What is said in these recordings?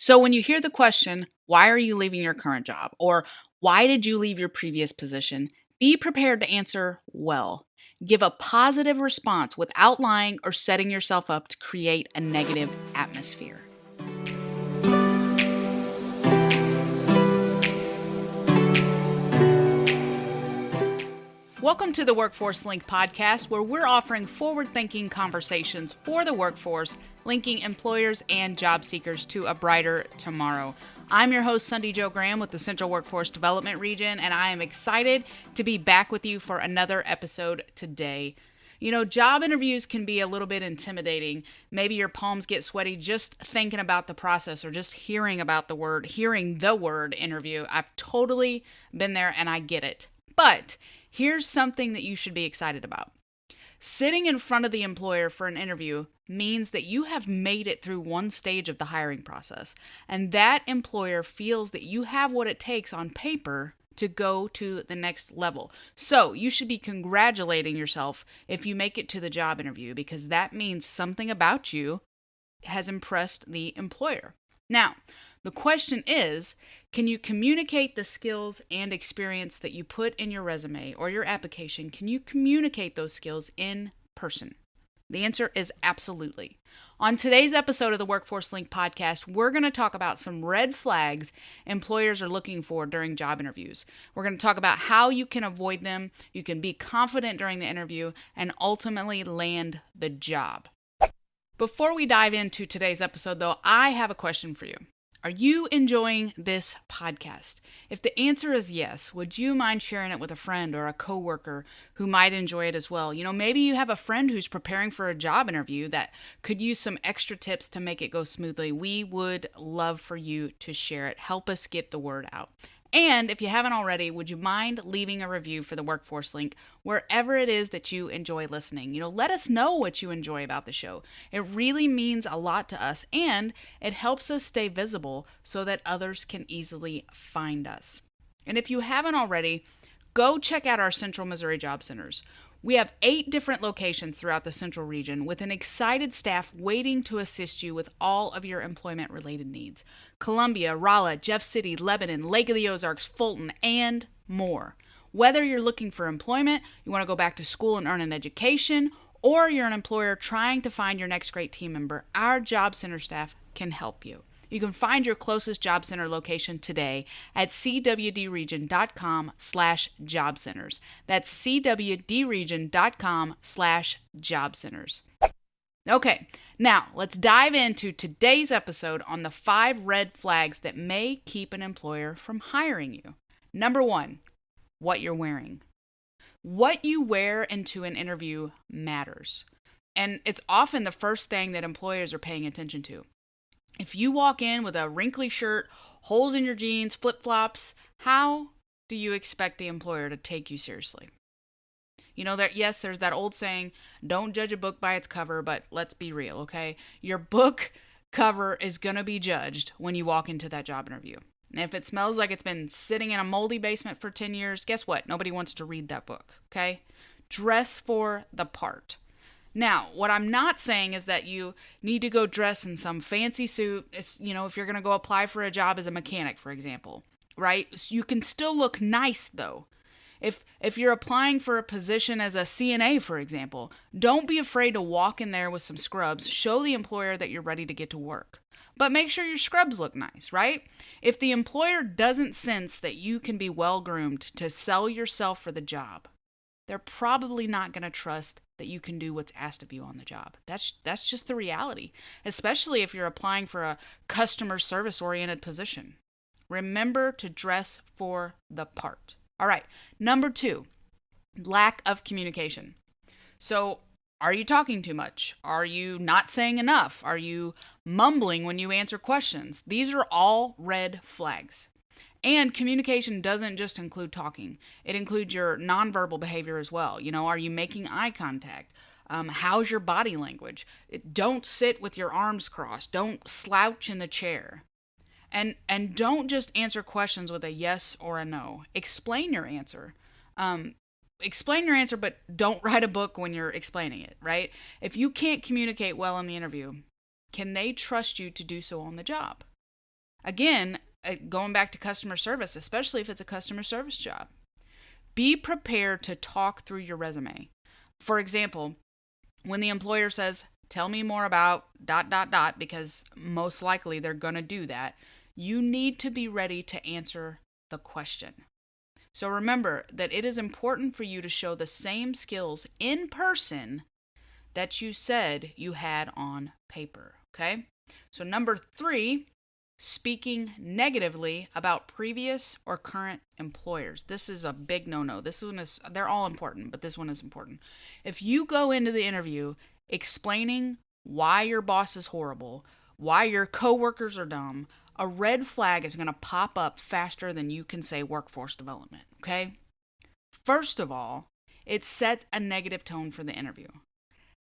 So when you hear the question, why are you leaving your current job? Or why did you leave your previous position? Be prepared to answer well. Give a positive response without lying or setting yourself up to create a negative atmosphere. Welcome to the Workforce Link podcast, where we're offering forward-thinking conversations for the workforce, linking employers and job seekers to a brighter tomorrow. I'm your host, Sunday Jo Graham with the Central Workforce Development Region, and I am excited to be back with you for another episode today. You know, job interviews can be a little bit intimidating. Maybe your palms get sweaty just thinking about the process or just hearing the word interview. I've totally been there and I get it. But here's something that you should be excited about. Sitting in front of the employer for an interview means that you have made it through one stage of the hiring process, and that employer feels that you have what it takes on paper to go to the next level. So you should be congratulating yourself if you make it to the job interview, because that means something about you has impressed the employer. Now, the question is, can you communicate the skills and experience that you put in your resume or your application? Can you communicate those skills in person? The answer is absolutely. On today's episode of the Workforce Link podcast, we're going to talk about some red flags employers are looking for during job interviews. We're going to talk about how you can avoid them, you can be confident during the interview, and ultimately land the job. Before we dive into today's episode, though, I have a question for you. Are you enjoying this podcast? If the answer is yes, would you mind sharing it with a friend or a coworker who might enjoy it as well? You know, maybe you have a friend who's preparing for a job interview that could use some extra tips to make it go smoothly. We would love for you to share it. Help us get the word out. And if you haven't already, would you mind leaving a review for the Workforce Link wherever it is that you enjoy listening? You know, let us know what you enjoy about the show. It really means a lot to us, and it helps us stay visible so that others can easily find us. And if you haven't already, go check out our Central Missouri Job Centers. We have 8 different locations throughout the Central region with an excited staff waiting to assist you with all of your employment-related needs. Columbia, Rolla, Jeff City, Lebanon, Lake of the Ozarks, Fulton, and more. Whether you're looking for employment, you want to go back to school and earn an education, or you're an employer trying to find your next great team member, our Job Center staff can help you. You can find your closest job center location today at cwdregion.com/job centers. That's cwdregion.com/job centers. Okay, now let's dive into today's episode on the 5 red flags that may keep an employer from hiring you. Number 1, what you're wearing. What you wear into an interview matters, and it's often the first thing that employers are paying attention to. If you walk in with a wrinkly shirt, holes in your jeans, flip-flops, how do you expect the employer to take you seriously? You know, yes, there's that old saying, don't judge a book by its cover, but let's be real, okay? Your book cover is going to be judged when you walk into that job interview. And if it smells like it's been sitting in a moldy basement for 10 years, guess what? Nobody wants to read that book, okay? Dress for the part. Now, what I'm not saying is that you need to go dress in some fancy suit, if you're going to go apply for a job as a mechanic, for example, right? So you can still look nice, though. If you're applying for a position as a CNA, for example, don't be afraid to walk in there with some scrubs. Show the employer that you're ready to get to work. But make sure your scrubs look nice, right? If the employer doesn't sense that you can be well-groomed to sell yourself for the job, they're probably not going to trust that you can do what's asked of you on the job. That's just the reality, especially if you're applying for a customer service-oriented position. Remember to dress for the part. All right, number 2, lack of communication. So, are you talking too much? Are you not saying enough? Are you mumbling when you answer questions? These are all red flags. And communication doesn't just include talking. It includes your nonverbal behavior as well. You know, are you making eye contact? How's your body language? Don't sit with your arms crossed. Don't slouch in the chair. And don't just answer questions with a yes or a no. Explain your answer. Explain your answer, but don't write a book when you're explaining it, right? If you can't communicate well in the interview, can they trust you to do so on the job? Again, going back to customer service, especially if it's a customer service job, be prepared to talk through your resume. For example, when the employer says, tell me more about ... because most likely they're going to do that, you need to be ready to answer the question. So remember that it is important for you to show the same skills in person that you said you had on paper, okay? So number 3, speaking negatively about previous or current employers. This is a big no-no. This one is, they're all important, but this one is important. If you go into the interview explaining why your boss is horrible, why your coworkers are dumb, a red flag is going to pop up faster than you can say workforce development, okay? First of all, it sets a negative tone for the interview.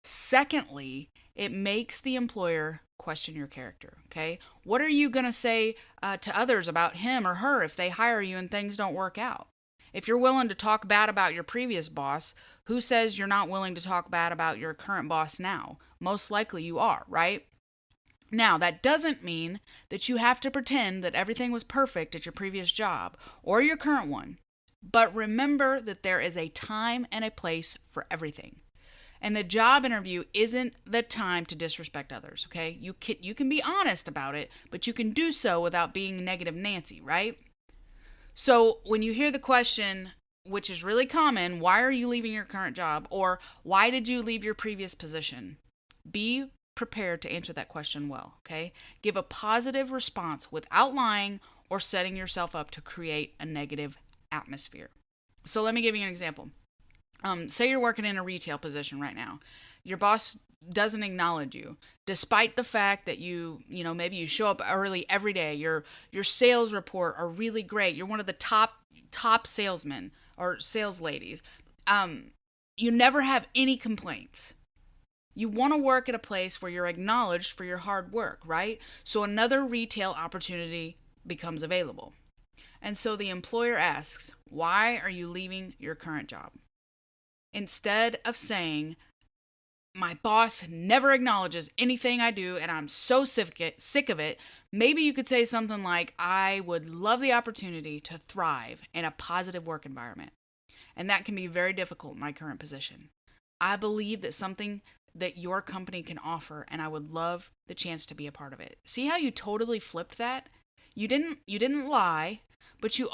Secondly, it makes the employer question your character, okay? What are you going to say to others about him or her if they hire you and things don't work out? If you're willing to talk bad about your previous boss, who says you're not willing to talk bad about your current boss now? Most likely you are, right? Now, that doesn't mean that you have to pretend that everything was perfect at your previous job or your current one. But remember that there is a time and a place for everything. And the job interview isn't the time to disrespect others, okay? You can be honest about it, but you can do so without being negative Nancy, right? So when you hear the question, which is really common, why are you leaving your current job? Or why did you leave your previous position? Be prepared to answer that question well, okay? Give a positive response without lying or setting yourself up to create a negative atmosphere. So let me give you an example. Say you're working in a retail position right now. Your boss doesn't acknowledge you, despite the fact that maybe you show up early every day. Your sales report are really great. You're one of the top salesmen or sales ladies. You never have any complaints. You want to work at a place where you're acknowledged for your hard work, right? So another retail opportunity becomes available. And so the employer asks, why are you leaving your current job? Instead of saying, my boss never acknowledges anything I do and I'm so sick of it, maybe you could say something like, I would love the opportunity to thrive in a positive work environment. And that can be very difficult in my current position. I believe that something that your company can offer, and I would love the chance to be a part of it. See how you totally flipped that? You didn't lie, but you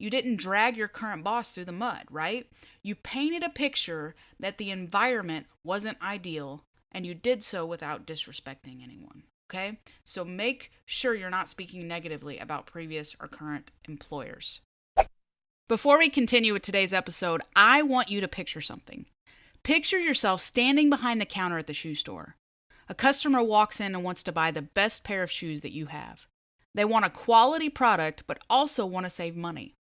didn't drag your current boss through the mud, right? You painted a picture that the environment wasn't ideal, and you did so without disrespecting anyone, okay? So make sure you're not speaking negatively about previous or current employers. Before we continue with today's episode, I want you to picture something. Picture yourself standing behind the counter at the shoe store. A customer walks in and wants to buy the best pair of shoes that you have. They want a quality product, but also want to save money.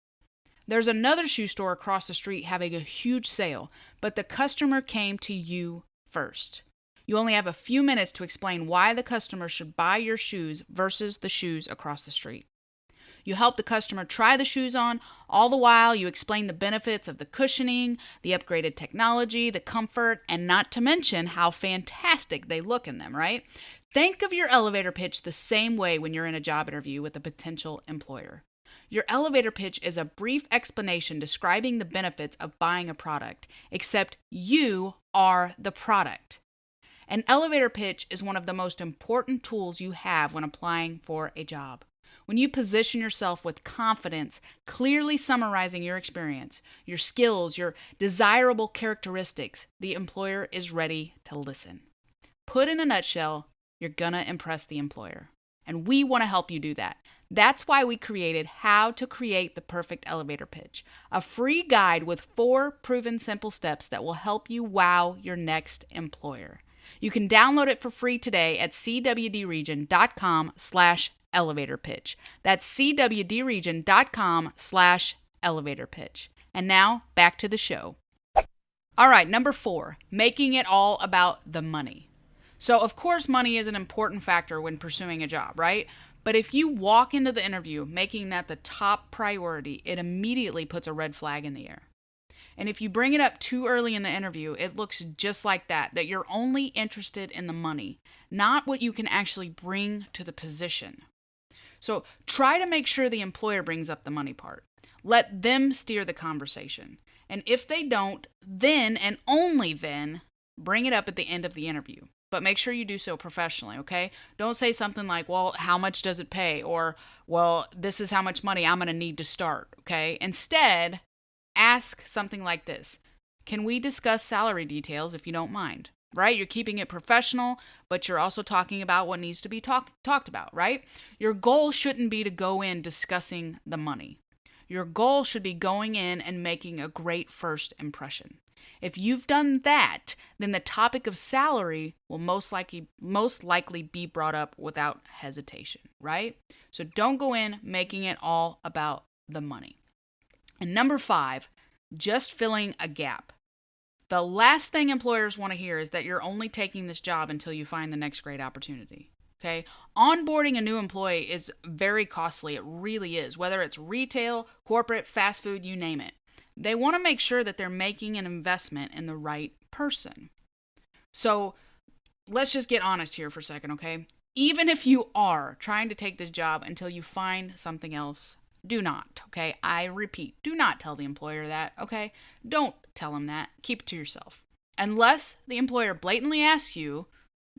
There's another shoe store across the street having a huge sale, but the customer came to you first. You only have a few minutes to explain why the customer should buy your shoes versus the shoes across the street. You help the customer try the shoes on. All the while, you explain the benefits of the cushioning, the upgraded technology, the comfort, and not to mention how fantastic they look in them, right? Think of your elevator pitch the same way when you're in a job interview with a potential employer. Your elevator pitch is a brief explanation describing the benefits of buying a product, except you are the product. An elevator pitch is one of the most important tools you have when applying for a job. When you position yourself with confidence, clearly summarizing your experience, your skills, your desirable characteristics, the employer is ready to listen. Put in a nutshell, you're gonna impress the employer. And we want to help you do that. That's why we created How to Create the Perfect Elevator Pitch, a free guide with 4 proven simple steps that will help you wow your next employer. You can download it for free today at cwdregion.com/elevator pitch. That's cwdregion.com/elevator pitch. And now back to the show. All right, number 4, making it all about the money. So of course, money is an important factor when pursuing a job, right? But if you walk into the interview making that the top priority, it immediately puts a red flag in the air. And if you bring it up too early in the interview, it looks just like that you're only interested in the money, not what you can actually bring to the position. So try to make sure the employer brings up the money part. Let them steer the conversation. And if they don't, then and only then bring it up at the end of the interview. But make sure you do so professionally, okay? Don't say something like, well, how much does it pay? Or, well, this is how much money I'm going to need to start, okay? Instead, ask something like this. Can we discuss salary details if you don't mind? Right? You're keeping it professional, but you're also talking about what needs to be talked about, right? Your goal shouldn't be to go in discussing the money. Your goal should be going in and making a great first impression. If you've done that, then the topic of salary will most likely be brought up without hesitation, right? So don't go in making it all about the money. And number 5, just filling a gap. The last thing employers want to hear is that you're only taking this job until you find the next great opportunity. Okay? Onboarding a new employee is very costly. It really is. Whether it's retail, corporate, fast food, you name it. They want to make sure that they're making an investment in the right person. So let's just get honest here for a second, okay? Even if you are trying to take this job until you find something else, do not, okay? I repeat, do not tell the employer that, okay? Don't tell them that. Keep it to yourself. Unless the employer blatantly asks you,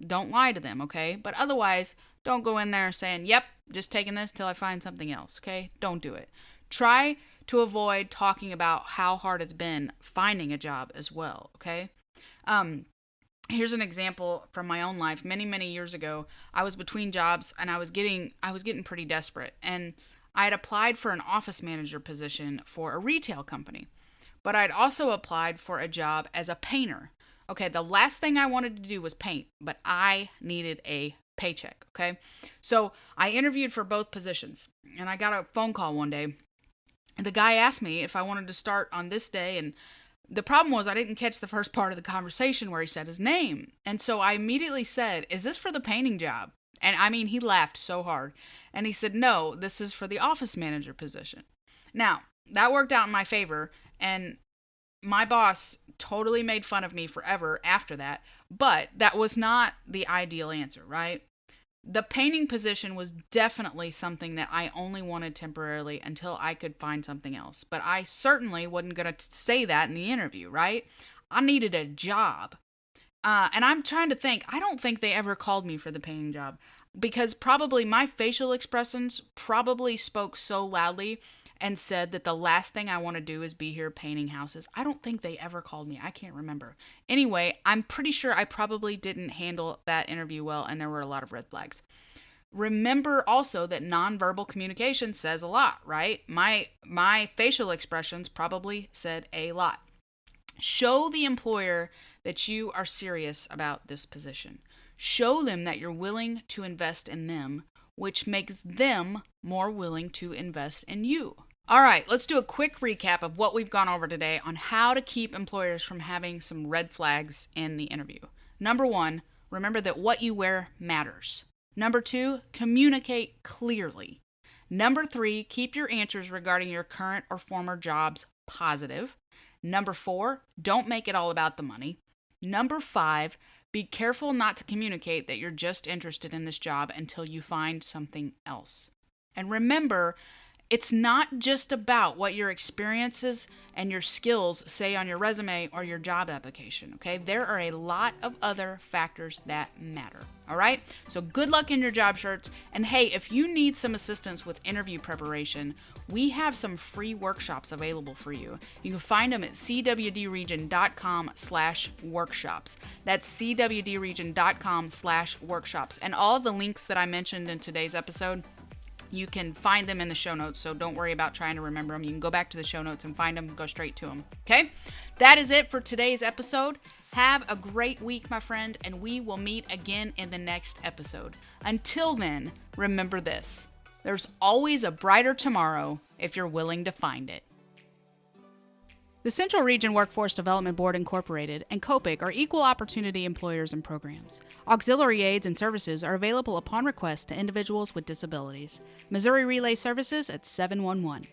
don't lie to them, okay? But otherwise, don't go in there saying, yep, just taking this till I find something else, okay? Don't do it. Try to avoid talking about how hard it's been finding a job as well, okay? Here's an example from my own life. Many years ago, I was between jobs and I was getting pretty desperate. And I had applied for an office manager position for a retail company, but I'd also applied for a job as a painter. Okay, the last thing I wanted to do was paint, but I needed a paycheck, okay? So I interviewed for both positions, and I got a phone call one day. The guy asked me if I wanted to start on this day, and the problem was I didn't catch the first part of the conversation where he said his name. And so I immediately said, is this for the painting job? And I mean, he laughed so hard. And he said, no, this is for the office manager position. Now, that worked out in my favor, and my boss totally made fun of me forever after that, but that was not the ideal answer, right? The painting position was definitely something that I only wanted temporarily until I could find something else. But I certainly wasn't going to say that in the interview, right? I needed a job. And I'm trying to think, I don't think they ever called me for the painting job because probably my facial expressions probably spoke so loudly and said that the last thing I want to do is be here painting houses. I don't think they ever called me. I can't remember. Anyway, I'm pretty sure I probably didn't handle that interview well, and there were a lot of red flags. Remember also that nonverbal communication says a lot, right? My facial expressions probably said a lot. Show the employer that you are serious about this position. Show them that you're willing to invest in them, which makes them more willing to invest in you. All right, let's do a quick recap of what we've gone over today on how to keep employers from having some red flags in the interview. Number 1, remember that what you wear matters. Number 2, communicate clearly. Number 3, keep your answers regarding your current or former jobs positive. Number 4, don't make it all about the money. Number 5, be careful not to communicate that you're just interested in this job until you find something else. And remember, it's not just about what your experiences and your skills say on your resume or your job application, okay? There are a lot of other factors that matter, all right? So good luck in your job search. And hey, if you need some assistance with interview preparation, we have some free workshops available for you. You can find them at cwdregion.com/workshops. That's cwdregion.com/workshops. And all the links that I mentioned in today's episode, you can find them in the show notes, so don't worry about trying to remember them. You can go back to the show notes and find them, go straight to them, okay? That is it for today's episode. Have a great week, my friend, and we will meet again in the next episode. Until then, remember this: there's always a brighter tomorrow if you're willing to find it. The Central Region Workforce Development Board Incorporated and COPIC are equal opportunity employers and programs. Auxiliary aids and services are available upon request to individuals with disabilities. Missouri Relay Services at 711.